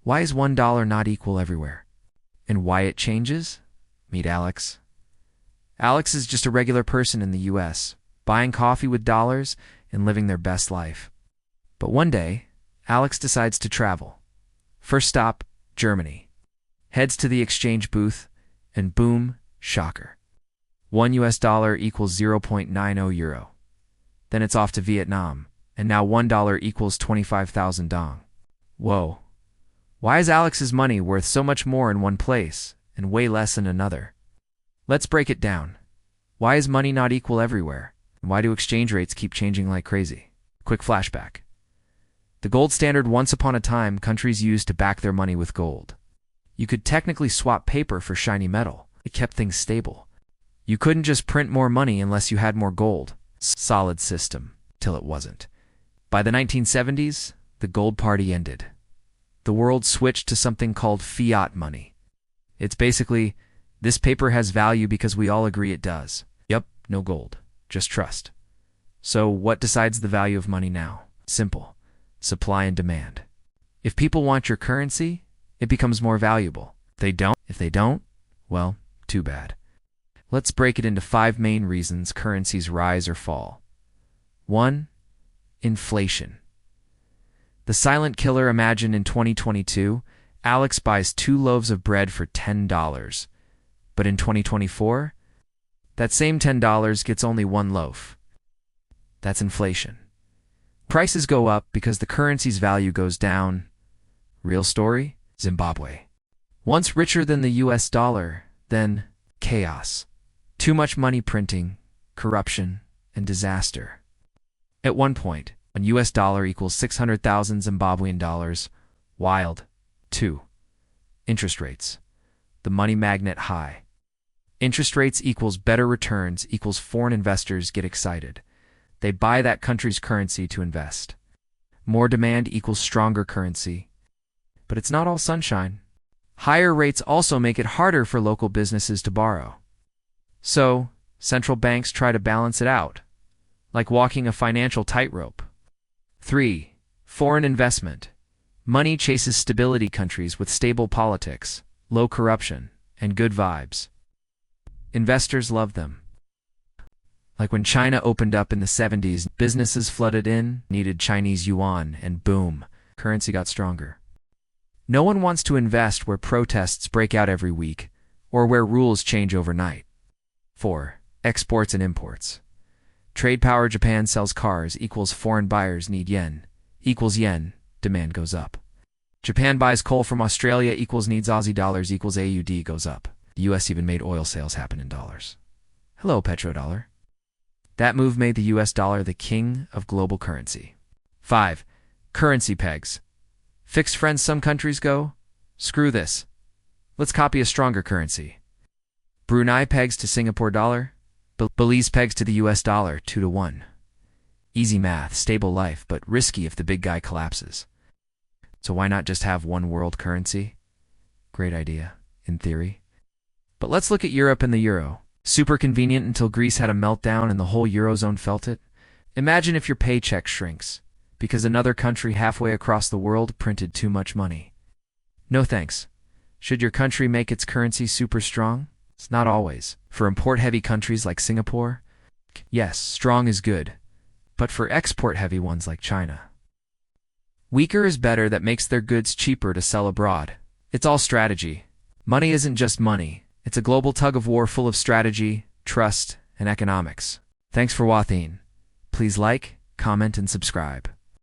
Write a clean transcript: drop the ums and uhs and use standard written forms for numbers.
Why is $1 not equal everywhere? And why it changes? Meet Alex. Alex is just a regular person in the US, buying coffee with dollars and living their best life. But one day, Alex decides to travel. First stop, Germany. Heads to the exchange booth, and boom, shocker. $1 equals 0.90 euro. Then it's off to Vietnam, and now $1 equals 25,000 dong. Whoa. Why is Alex's money worth so much more in one place and way less in another? Let's break it down. Why is money not equal everywhere? And why do exchange rates keep changing like crazy? Quick flashback. The gold standard once upon a time countries used to back their money with gold. You could technically swap paper for shiny metal. It kept things stable. You couldn't just print more money unless you had more gold. Solid system, till it wasn't. By the 1970s, the gold party ended. The world switched to something called fiat money. It's basically, this paper has value because we all agree it does. Yep, no gold, just trust. So what decides the value of money now? Simple, supply and demand. If people want your currency, it becomes more valuable. If they don't, well, too bad. Let's break it into 5 main reasons currencies rise or fall. 1. Inflation. The silent killer. Imagine in 2022, Alex buys 2 loaves of bread for $10. But in 2024, that same $10 gets only 1 loaf. That's inflation. Prices go up because the currency's value goes down. Real story? Zimbabwe. Once richer than the US dollar, then chaos. Too much money printing, corruption, and disaster. At one point, a US dollar equals 600,000 Zimbabwean dollars. Wild. 2. Interest rates. The money magnet high. Interest rates equals better returns equals foreign investors get excited. They buy that country's currency to invest. More demand equals stronger currency. But it's not all sunshine. Higher rates also make it harder for local businesses to borrow. So, central banks try to balance it out, like walking a financial tightrope. 3. Foreign investment. Money chases stability. Countries with stable politics, low corruption, and good vibes. Investors love them. Like when China opened up in the 70s, businesses flooded in, needed Chinese yuan, and boom, currency got stronger. No one wants to invest where protests break out every week, or where rules change overnight. 4. Exports and imports. Trade power. Japan sells cars equals foreign buyers need yen, equals yen, demand goes up. Japan buys coal from Australia equals needs Aussie dollars equals AUD goes up. The US even made oil sales happen in dollars. Hello, petrodollar. That move made the US dollar the king of global currency. 5. Currency pegs. Fixed friends. Some countries go, screw this. Let's copy a stronger currency. Brunei pegs to Singapore dollar. Belize pegs to the US dollar 2-to-1. Easy math, stable life, but risky if the big guy collapses. So why not just have one world currency? Great idea, in theory. But let's look at Europe and the euro. Super convenient until Greece had a meltdown and the whole Eurozone felt it. Imagine if your paycheck shrinks because another country halfway across the world printed too much money. No thanks. Should your country make its currency super strong? It's not always. For import-heavy countries like Singapore, yes, strong is good. But for export-heavy ones like China, weaker is better. That makes their goods cheaper to sell abroad. It's all strategy. Money isn't just money. It's a global tug-of-war full of strategy, trust, and economics. Thanks for watching. Please like, comment, and subscribe.